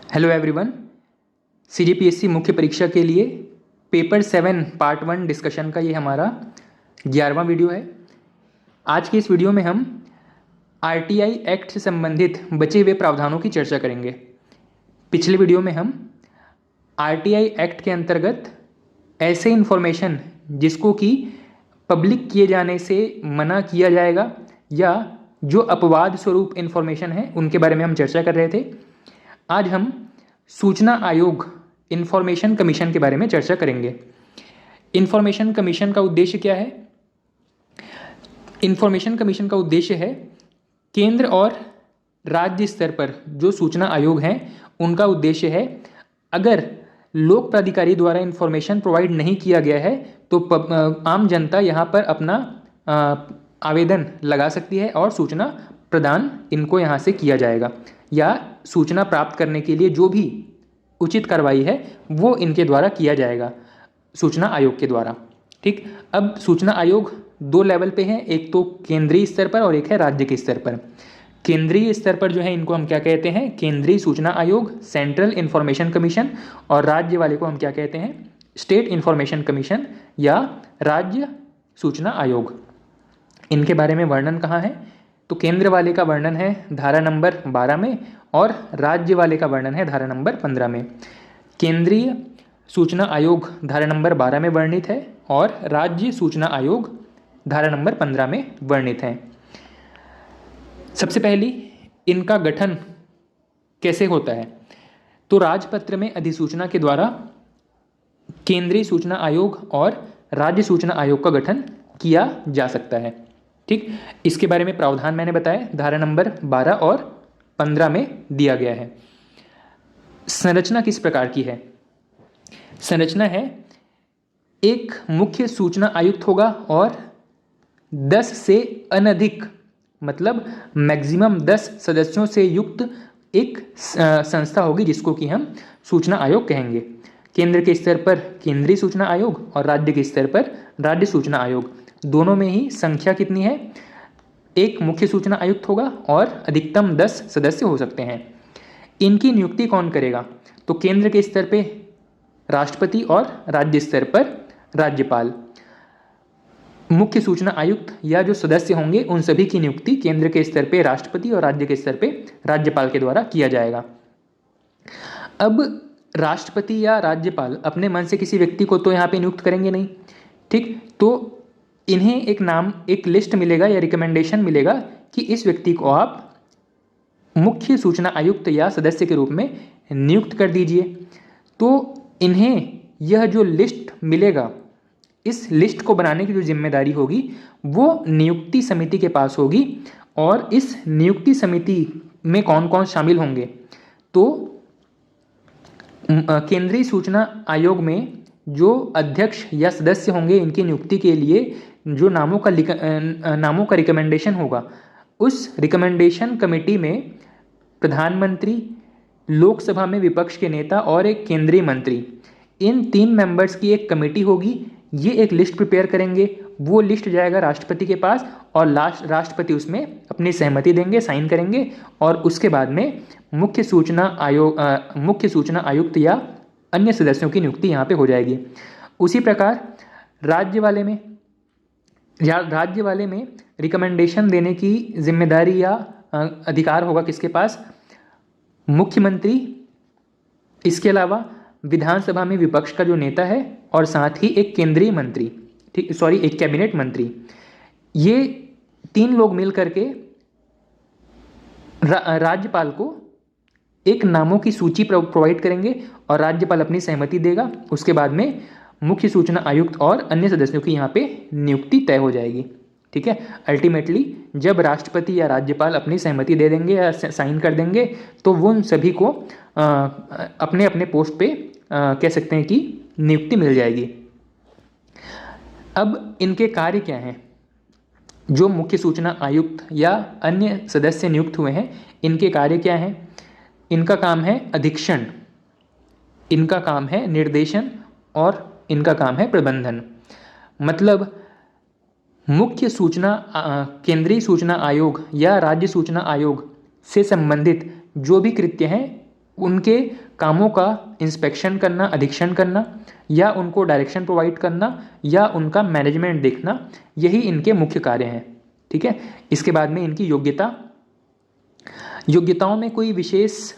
Hello everyone. CGPSC मुख्य परीक्षा के लिए पेपर 7 पार्ट 1 डिस्कशन का ये हमारा 11वां वीडियो है। आज के इस वीडियो में हम आरटीआई एक्ट से संबंधित बचे हुए प्रावधानों की चर्चा करेंगे। पिछले वीडियो में हम आरटीआई एक्ट के अंतर्गत ऐसे इन्फॉर्मेशन जिसको कि पब्लिक किए जाने से मना किया जाएगा या जो अपवाद स्वरूप इन्फॉर्मेशन है उनके बारे में हम चर्चा कर रहे थे। आज हम सूचना आयोग इंफॉर्मेशन कमीशन के बारे में चर्चा करेंगे। इंफॉर्मेशन कमीशन का उद्देश्य क्या है? इंफॉर्मेशन कमीशन का उद्देश्य है केंद्र और राज्य स्तर पर जो सूचना आयोग हैं उनका उद्देश्य है अगर लोक प्राधिकारी द्वारा इंफॉर्मेशन प्रोवाइड नहीं किया गया है तो आम जनता यहाँ पर अपना आवेदन लगा सकती है और सूचना प्रदान इनको यहाँ से किया जाएगा या सूचना प्राप्त करने के लिए जो भी उचित कार्रवाई है वो इनके द्वारा किया जाएगा सूचना आयोग के द्वारा। ठीक, अब सूचना आयोग दो लेवल पे है, एक तो केंद्रीय स्तर पर और एक है राज्य के स्तर पर। केंद्रीय स्तर पर जो है इनको हम क्या कहते हैं? केंद्रीय सूचना आयोग, सेंट्रल इंफॉर्मेशन कमीशन। और राज्य वाले को हम क्या कहते हैं? स्टेट इंफॉर्मेशन कमीशन या राज्य सूचना आयोग। इनके बारे में वर्णन कहाँ है? तो केंद्र वाले का वर्णन है धारा नंबर 12 में और राज्य वाले का वर्णन है धारा नंबर 15 में। केंद्रीय सूचना आयोग धारा नंबर 12 में वर्णित है और राज्य सूचना आयोग धारा नंबर 15 में वर्णित है। सबसे पहली इनका गठन कैसे होता है? तो राजपत्र में अधिसूचना के द्वारा केंद्रीय सूचना आयोग और राज्य सूचना आयोग का गठन किया जा सकता है। ठीक, इसके बारे में प्रावधान मैंने बताया धारा नंबर 12 और 15 में दिया गया है। संरचना किस प्रकार की है? संरचना है एक मुख्य सूचना आयुक्त होगा और 10 से अनधिक मतलब मैक्सिमम 10 सदस्यों से युक्त एक संस्था होगी जिसको कि हम सूचना आयोग कहेंगे। केंद्र के स्तर पर केंद्रीय सूचना आयोग और राज्य के स्तर पर राज्य सूचना आयोग, दोनों में ही संख्या कितनी है? एक मुख्य सूचना आयुक्त होगा और अधिकतम 10 सदस्य हो सकते हैं। इनकी नियुक्ति कौन करेगा? तो केंद्र के स्तर पे राष्ट्रपति और राज्य स्तर पर राज्यपाल। मुख्य सूचना आयुक्त या जो सदस्य होंगे उन सभी की नियुक्ति केंद्र के स्तर पे राष्ट्रपति और राज्य के स्तर पे राज्यपाल के द्वारा किया जाएगा। अब राष्ट्रपति या राज्यपाल अपने मन से किसी व्यक्ति को तो यहाँ पे नियुक्त करेंगे नहीं। ठीक, तो इन्हें एक लिस्ट मिलेगा या रिकमेंडेशन मिलेगा कि इस व्यक्ति को आप मुख्य सूचना आयुक्त या सदस्य के रूप में नियुक्त कर दीजिए। तो इन्हें यह जो लिस्ट मिलेगा, इस लिस्ट को बनाने की जो जिम्मेदारी होगी वो नियुक्ति समिति के पास होगी। और इस नियुक्ति समिति में कौन कौन शामिल होंगे? तो केंद्रीय सूचना आयोग में जो अध्यक्ष या सदस्य होंगे इनकी नियुक्ति के लिए जो नामों का रिकमेंडेशन होगा, उस रिकमेंडेशन कमेटी में प्रधानमंत्री, लोकसभा में विपक्ष के नेता और एक केंद्रीय मंत्री, इन 3 मेंबर्स की एक कमेटी होगी। ये एक लिस्ट प्रिपेयर करेंगे, वो लिस्ट जाएगा राष्ट्रपति के पास और राष्ट्रपति उसमें अपनी सहमति देंगे, साइन करेंगे और उसके बाद में मुख्य सूचना आयुक्त या अन्य सदस्यों की नियुक्ति यहाँ पे हो जाएगी। उसी प्रकार राज्य वाले में रिकमेंडेशन देने की जिम्मेदारी या अधिकार होगा किसके पास? मुख्यमंत्री। इसके अलावा विधानसभा में विपक्ष का जो नेता है और साथ ही एक केंद्रीय मंत्री, एक कैबिनेट मंत्री। ये 3 लोग मिल करके राज्यपाल को एक नामों की सूची प्रोवाइड करेंगे और राज्यपाल अपनी सहमति देगा। उसके बाद में मुख्य सूचना आयुक्त और अन्य सदस्यों की यहाँ पे नियुक्ति तय हो जाएगी। ठीक है, अल्टीमेटली जब राष्ट्रपति या राज्यपाल अपनी सहमति दे देंगे या साइन कर देंगे तो वो उन सभी को अपने अपने पोस्ट पे कह सकते हैं कि नियुक्ति मिल जाएगी। अब इनके कार्य क्या हैं? जो मुख्य सूचना आयुक्त या अन्य सदस्य नियुक्त हुए हैं, इनके कार्य क्या हैं? इनका काम है अधीक्षण, इनका काम है निर्देशन और इनका काम है प्रबंधन। मतलब केंद्रीय सूचना आयोग या राज्य सूचना आयोग से संबंधित जो भी कृत्य हैं उनके कामों का इंस्पेक्शन करना, अधीक्षण करना, या उनको डायरेक्शन प्रोवाइड करना, या उनका मैनेजमेंट देखना, यही इनके मुख्य कार्य हैं। ठीक है। इसके बाद में इनकी योग्यताओं में कोई विशेष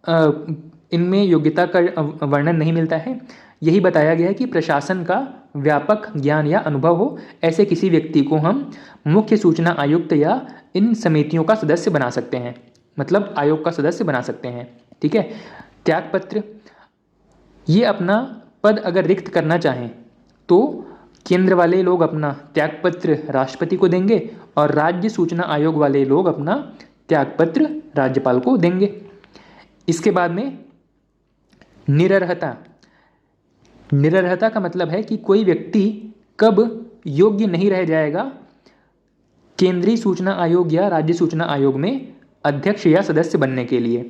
इनमें योग्यता का वर्णन नहीं मिलता है। यही बताया गया है कि प्रशासन का व्यापक ज्ञान या अनुभव हो, ऐसे किसी व्यक्ति को हम मुख्य सूचना आयुक्त या इन समितियों का सदस्य बना सकते हैं, मतलब आयोग का सदस्य बना सकते हैं। ठीक है। त्यागपत्र, ये अपना पद अगर रिक्त करना चाहें तो केंद्र वाले लोग अपना त्यागपत्र राष्ट्रपति को देंगे और राज्य सूचना आयोग वाले लोग अपना त्यागपत्र राज्यपाल को देंगे। इसके बाद में निरर्हता। निरर्हता का मतलब है कि कोई व्यक्ति कब योग्य नहीं रह जाएगा केंद्रीय सूचना आयोग या राज्य सूचना आयोग में अध्यक्ष या सदस्य बनने के लिए।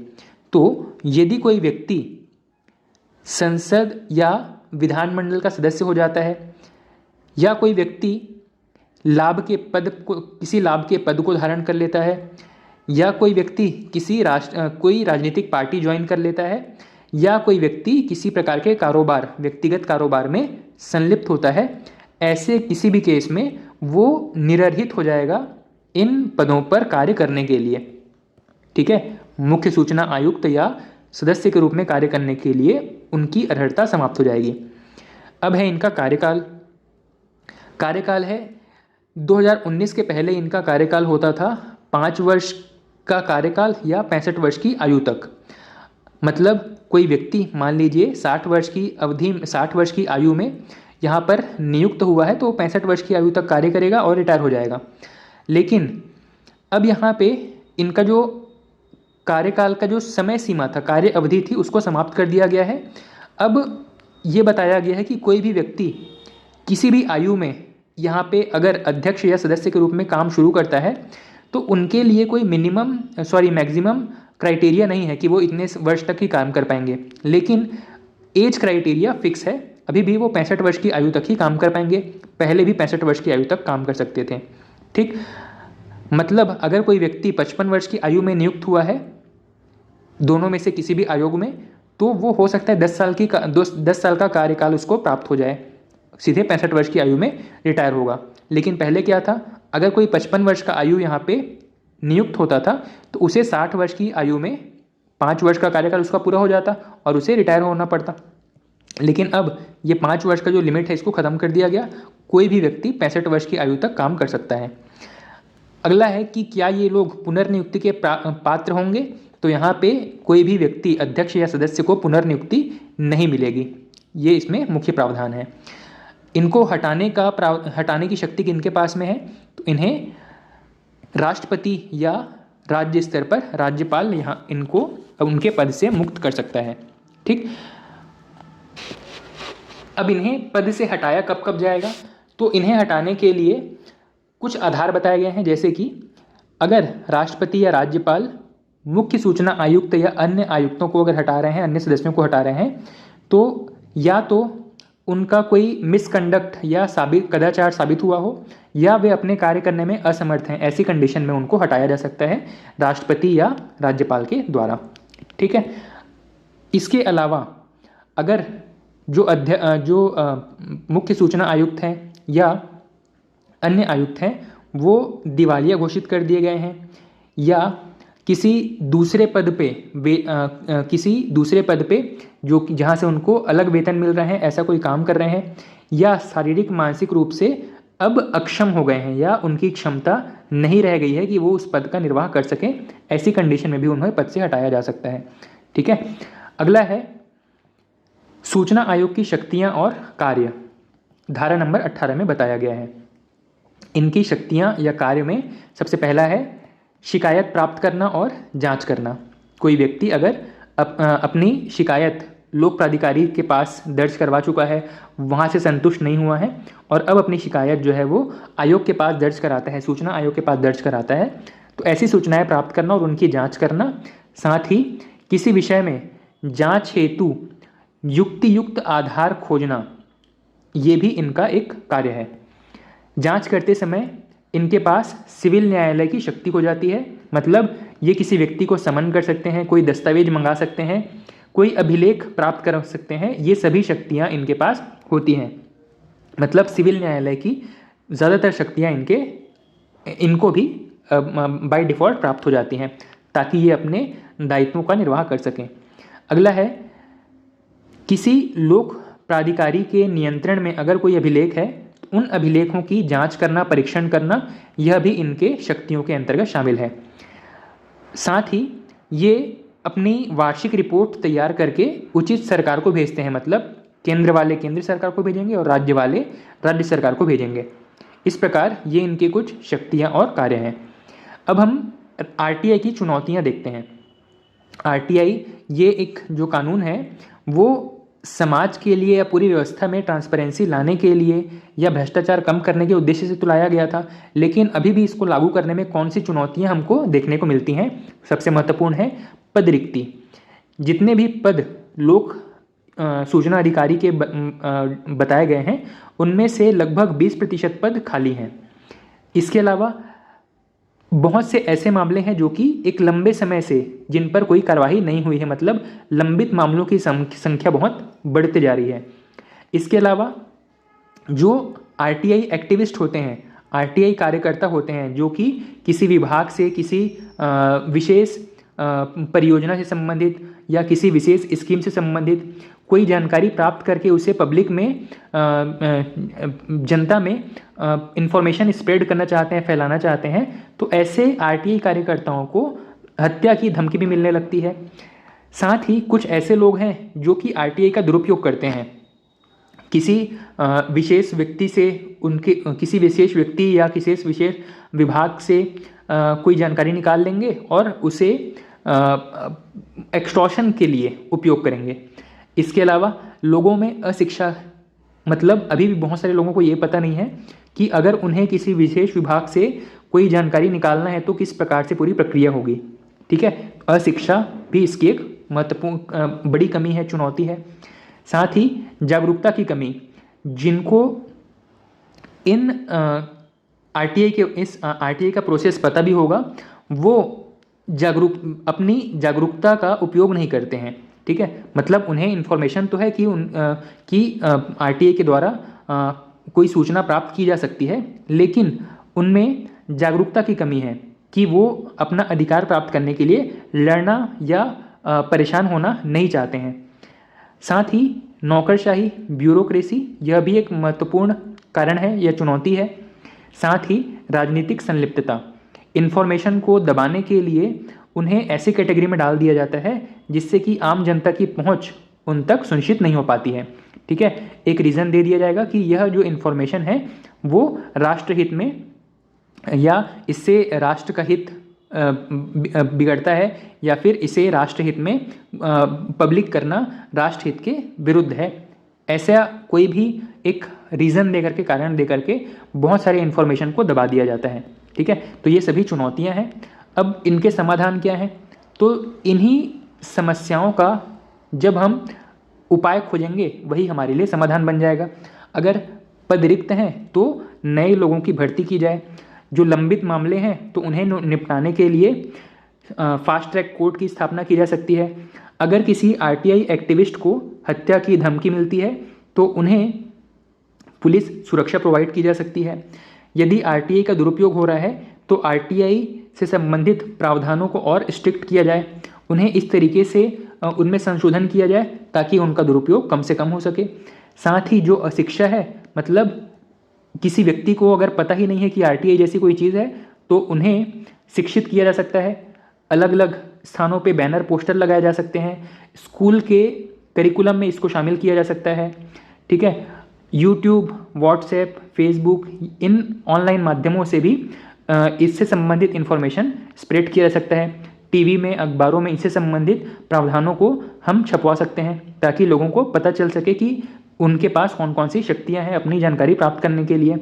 तो यदि कोई व्यक्ति संसद या विधानमंडल का सदस्य हो जाता है, या कोई व्यक्ति किसी लाभ के पद को धारण कर लेता है, या कोई व्यक्ति कोई राजनीतिक पार्टी ज्वाइन कर लेता है, या कोई व्यक्ति किसी प्रकार के व्यक्तिगत कारोबार में संलिप्त होता है, ऐसे किसी भी केस में वो निरर्हित हो जाएगा इन पदों पर कार्य करने के लिए। ठीक है। मुख्य सूचना आयुक्त या सदस्य के रूप में कार्य करने के लिए उनकी अर्हता समाप्त हो जाएगी। अब है इनका कार्यकाल है 2019 के पहले इनका कार्यकाल होता था 5 वर्ष का कार्यकाल या 65 वर्ष की आयु तक। मतलब कोई व्यक्ति मान लीजिए 60 वर्ष की आयु में यहाँ पर नियुक्त हुआ है तो 65 वर्ष की आयु तक कार्य करेगा और रिटायर हो जाएगा। लेकिन अब यहाँ पे इनका जो कार्यकाल का जो समय सीमा था, कार्य अवधि थी, उसको समाप्त कर दिया गया है। अब ये बताया गया है कि कोई भी व्यक्ति किसी भी आयु में यहाँ पे अगर अध्यक्ष या सदस्य के रूप में काम शुरू करता है तो उनके लिए कोई मैक्सिमम क्राइटेरिया नहीं है कि वो इतने वर्ष तक ही काम कर पाएंगे, लेकिन एज क्राइटेरिया फिक्स है। अभी भी वो 65 वर्ष की आयु तक ही काम कर पाएंगे, पहले भी 65 वर्ष की आयु तक काम कर सकते थे। ठीक। मतलब अगर कोई व्यक्ति 55 वर्ष की आयु में नियुक्त हुआ है दोनों में से किसी भी आयोग में, तो वो हो सकता है 10 साल का कार्यकाल उसको प्राप्त हो जाए, सीधे 65 वर्ष की आयु में रिटायर होगा। लेकिन पहले क्या था, अगर कोई 55 वर्ष का आयु यहाँ पे नियुक्त होता था तो उसे 60 वर्ष की आयु में 5 वर्ष का कार्यकाल उसका पूरा हो जाता और उसे रिटायर होना पड़ता। लेकिन अब ये 5 वर्ष का जो लिमिट है इसको ख़त्म कर दिया गया, कोई भी व्यक्ति 65 वर्ष की आयु तक काम कर सकता है। अगला है कि क्या ये लोग पुनर्नियुक्ति के पात्र होंगे, तो यहाँ पे कोई भी व्यक्ति अध्यक्ष या सदस्य को पुनर्नियुक्ति नहीं मिलेगी, ये इसमें मुख्य प्रावधान है। इनको हटाने की शक्ति किनके पास में है, तो इन्हें राष्ट्रपति या राज्य स्तर पर राज्यपाल यहाँ इनको उनके पद से मुक्त कर सकता है। ठीक। अब इन्हें पद से हटाया कब कब जाएगा, तो इन्हें हटाने के लिए कुछ आधार बताए गए हैं, जैसे कि अगर राष्ट्रपति या राज्यपाल मुख्य सूचना आयुक्त या अन्य आयुक्तों को अगर हटा रहे हैं, अन्य सदस्यों को हटा रहे हैं, तो या तो उनका कोई मिसकंडक्ट या कदाचार साबित हुआ हो, या वे अपने कार्य करने में असमर्थ हैं, ऐसी कंडीशन में उनको हटाया जा सकता है राष्ट्रपति या राज्यपाल के द्वारा। ठीक है। इसके अलावा अगर जो मुख्य सूचना आयुक्त हैं या अन्य आयुक्त हैं वो दिवालिया घोषित कर दिए गए हैं, या किसी दूसरे पद पे जो जहाँ से उनको अलग वेतन मिल रहा है ऐसा कोई काम कर रहे हैं, या शारीरिक मानसिक रूप से अब अक्षम हो गए हैं या उनकी क्षमता नहीं रह गई है कि वो उस पद का निर्वाह कर सकें, ऐसी कंडीशन में भी उन्हें पद से हटाया जा सकता है। ठीक है। अगला है सूचना आयोग की शक्तियाँ और कार्य, धारा नंबर 18 में बताया गया है। इनकी शक्तियाँ या कार्य में सबसे पहला है शिकायत प्राप्त करना और जांच करना। कोई व्यक्ति अगर अपनी शिकायत लोक प्राधिकारी के पास दर्ज करवा चुका है, वहाँ से संतुष्ट नहीं हुआ है और अब अपनी शिकायत जो है वो आयोग के पास दर्ज कराता है, सूचना आयोग के पास दर्ज कराता है, तो ऐसी सूचनाएं प्राप्त करना और उनकी जांच करना, साथ ही किसी विषय में जांच हेतु युक्त आधार खोजना, ये भी इनका एक कार्य है। जांच करते समय इनके पास सिविल न्यायालय की शक्ति हो जाती है, मतलब ये किसी व्यक्ति को समन कर सकते हैं, कोई दस्तावेज मंगा सकते हैं, कोई अभिलेख प्राप्त कर सकते हैं। ये सभी शक्तियाँ इनके पास होती हैं। मतलब सिविल न्यायालय की ज़्यादातर शक्तियाँ इनको भी बाय डिफ़ॉल्ट प्राप्त हो जाती हैं ताकि ये अपने दायित्वों का निर्वाह कर सकें। अगला है, किसी लोक प्राधिकारी के नियंत्रण में अगर कोई अभिलेख है, उन अभिलेखों की जांच करना, परीक्षण करना, यह भी इनके शक्तियों के अंतर्गत शामिल है। साथ ही ये अपनी वार्षिक रिपोर्ट तैयार करके उचित सरकार को भेजते हैं। मतलब केंद्र वाले केंद्र सरकार को भेजेंगे और राज्य वाले राज्य सरकार को भेजेंगे। इस प्रकार ये इनके कुछ शक्तियाँ और कार्य हैं। अब हम आरटीआई की चुनौतियाँ देखते हैं। आरटीआई ये एक जो कानून है वो समाज के लिए या पूरी व्यवस्था में ट्रांसपेरेंसी लाने के लिए या भ्रष्टाचार कम करने के उद्देश्य से तो लाया गया था, लेकिन अभी भी इसको लागू करने में कौन सी चुनौतियां हमको देखने को मिलती हैं। सबसे महत्वपूर्ण है पद रिक्ति। जितने भी पद लोक सूचना अधिकारी के बताए गए हैं उनमें से लगभग 20% पद खाली हैं। इसके अलावा बहुत से ऐसे मामले हैं जो कि एक लंबे समय से जिन पर कोई कार्रवाई नहीं हुई है, मतलब लंबित मामलों की संख्या बहुत बढ़ते जा रही है। इसके अलावा जो आरटीआई एक्टिविस्ट होते हैं, आरटीआई कार्यकर्ता होते हैं जो कि किसी विभाग से, किसी विशेष परियोजना से संबंधित या किसी विशेष स्कीम से संबंधित कोई जानकारी प्राप्त करके उसे पब्लिक में, जनता में इंफॉर्मेशन स्प्रेड करना चाहते हैं, फैलाना चाहते हैं, तो ऐसे आरटीआई कार्यकर्ताओं को हत्या की धमकी भी मिलने लगती है। साथ ही कुछ ऐसे लोग हैं जो कि आरटीआई का दुरुपयोग करते हैं। किसी विशेष व्यक्ति से, उनके किसी विशेष व्यक्ति या किसी विशेष विभाग से कोई जानकारी निकाल लेंगे और उसे एक्सटॉर्शन के लिए उपयोग करेंगे। इसके अलावा लोगों में अशिक्षा, मतलब अभी भी बहुत सारे लोगों को ये पता नहीं है कि अगर उन्हें किसी विशेष विभाग से कोई जानकारी निकालना है तो किस प्रकार से पूरी प्रक्रिया होगी। ठीक है, अशिक्षा भी इसकी एक महत्वपूर्ण बड़ी कमी है, चुनौती है। साथ ही जागरूकता की कमी, जिनको इन आरटीआई का प्रोसेस पता भी होगा, वो अपनी जागरूकता का उपयोग नहीं करते हैं। ठीक है, मतलब उन्हें इन्फॉर्मेशन तो है कि आरटीआई के द्वारा कोई सूचना प्राप्त की जा सकती है, लेकिन उनमें जागरूकता की कमी है कि वो अपना अधिकार प्राप्त करने के लिए लड़ना या परेशान होना नहीं चाहते हैं। साथ ही नौकरशाही, ब्यूरोक्रेसी, यह भी एक महत्वपूर्ण कारण है या चुनौती है। साथ ही राजनीतिक संलिप्तता, इन्फॉर्मेशन को दबाने के लिए उन्हें ऐसी कैटेगरी में डाल दिया जाता है जिससे कि आम जनता की पहुंच उन तक सुनिश्चित नहीं हो पाती है। ठीक है, एक रीज़न दे दिया जाएगा कि यह जो इन्फॉर्मेशन है वो राष्ट्रहित में या इससे राष्ट्र का हित बिगड़ता है या फिर इसे राष्ट्रहित में पब्लिक करना राष्ट्रहित के विरुद्ध है। ऐसा कोई भी एक रीज़न दे करके, कारण दे करके बहुत सारे इन्फॉर्मेशन को दबा दिया जाता है। ठीक है, तो ये सभी चुनौतियां हैं। अब इनके समाधान क्या हैं? तो इन्हीं समस्याओं का जब हम उपाय खोजेंगे वही हमारे लिए समाधान बन जाएगा। अगर पद रिक्त हैं तो नए लोगों की भर्ती की जाए, जो लंबित मामले हैं तो उन्हें निपटाने के लिए फास्ट ट्रैक कोर्ट की स्थापना की जा सकती है। अगर किसी आरटीआई एक्टिविस्ट को हत्या की धमकी मिलती है तो उन्हें पुलिस सुरक्षा प्रोवाइड की जा सकती है। यदि आरटीआई का दुरुपयोग हो रहा है तो आरटीआई से संबंधित प्रावधानों को और स्ट्रिक्ट किया जाए, उन्हें इस तरीके से उनमें संशोधन किया जाए ताकि उनका दुरुपयोग कम से कम हो सके। साथ ही जो अशिक्षा है, मतलब किसी व्यक्ति को अगर पता ही नहीं है कि आरटीआई जैसी कोई चीज़ है तो उन्हें शिक्षित किया जा सकता है। अलग अलग स्थानों पे बैनर, पोस्टर लगाए जा सकते हैं। स्कूल के करिकुलम में इसको शामिल किया जा सकता है। ठीक है, यूट्यूब, व्हाट्सएप, फेसबुक, इन ऑनलाइन माध्यमों से भी इससे संबंधित इन्फॉर्मेशन स्प्रेड किया जा सकता है। टीवी में, अखबारों में इससे संबंधित प्रावधानों को हम छपवा सकते हैं ताकि लोगों को पता चल सके कि उनके पास कौन कौन सी शक्तियां हैं अपनी जानकारी प्राप्त करने के लिए।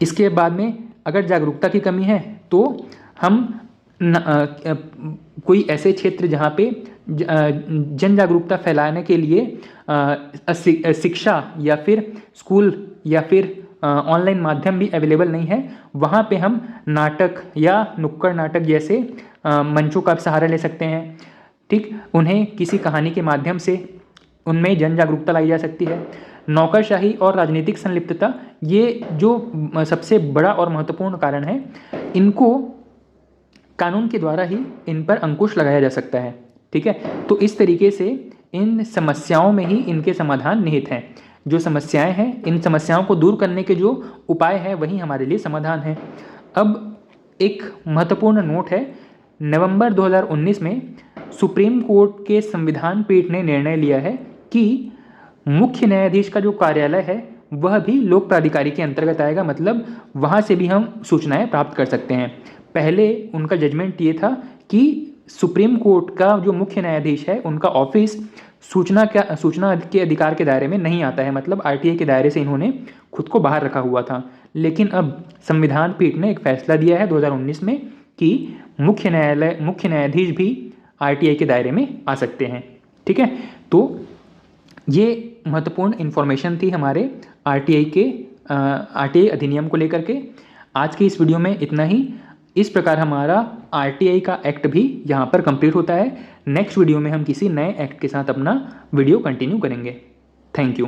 इसके बाद में अगर जागरूकता की कमी है तो हम कोई ऐसे क्षेत्र जहाँ पे जन जागरूकता फैलाने के लिए शिक्षा या फिर स्कूल या फिर ऑनलाइन माध्यम भी अवेलेबल नहीं है, वहाँ पे हम नाटक या नुक्कड़ नाटक जैसे मंचों का सहारा ले सकते हैं। ठीक, उन्हें किसी कहानी के माध्यम से उनमें जन जागरूकता लाई जा सकती है। नौकरशाही और राजनीतिक संलिप्तता, ये जो सबसे बड़ा और महत्वपूर्ण कारण है, इनको कानून के द्वारा ही इन पर अंकुश लगाया जा सकता है। ठीक है, तो इस तरीके से इन समस्याओं में ही इनके समाधान निहित हैं। जो समस्याएं हैं, इन समस्याओं को दूर करने के जो उपाय हैं वही हमारे लिए समाधान है। अब एक महत्वपूर्ण नोट है, नवंबर 2019 में सुप्रीम कोर्ट के संविधान पीठ ने निर्णय लिया है कि मुख्य न्यायाधीश का जो कार्यालय है वह भी लोक प्राधिकारी के अंतर्गत आएगा, मतलब वहाँ से भी हम सूचनाएं प्राप्त कर सकते हैं। पहले उनका जजमेंट ये था कि सुप्रीम कोर्ट का जो मुख्य न्यायाधीश है उनका ऑफिस सूचना के अधिकार के दायरे में नहीं आता है, मतलब आरटीआई के दायरे से इन्होंने खुद को बाहर रखा हुआ था। लेकिन अब संविधान पीठ ने एक फैसला दिया है 2019 में कि मुख्य न्यायाधीश भी आरटीआई के दायरे में आ सकते हैं। ठीक है, तो ये महत्वपूर्ण इन्फॉर्मेशन थी हमारे आरटीआई अधिनियम को लेकर के। आज की इस वीडियो में इतना ही। इस प्रकार हमारा आरटीआई का एक्ट भी यहाँ पर कंप्लीट होता है। नेक्स्ट वीडियो में हम किसी नए एक्ट के साथ अपना वीडियो कंटिन्यू करेंगे। Thank you.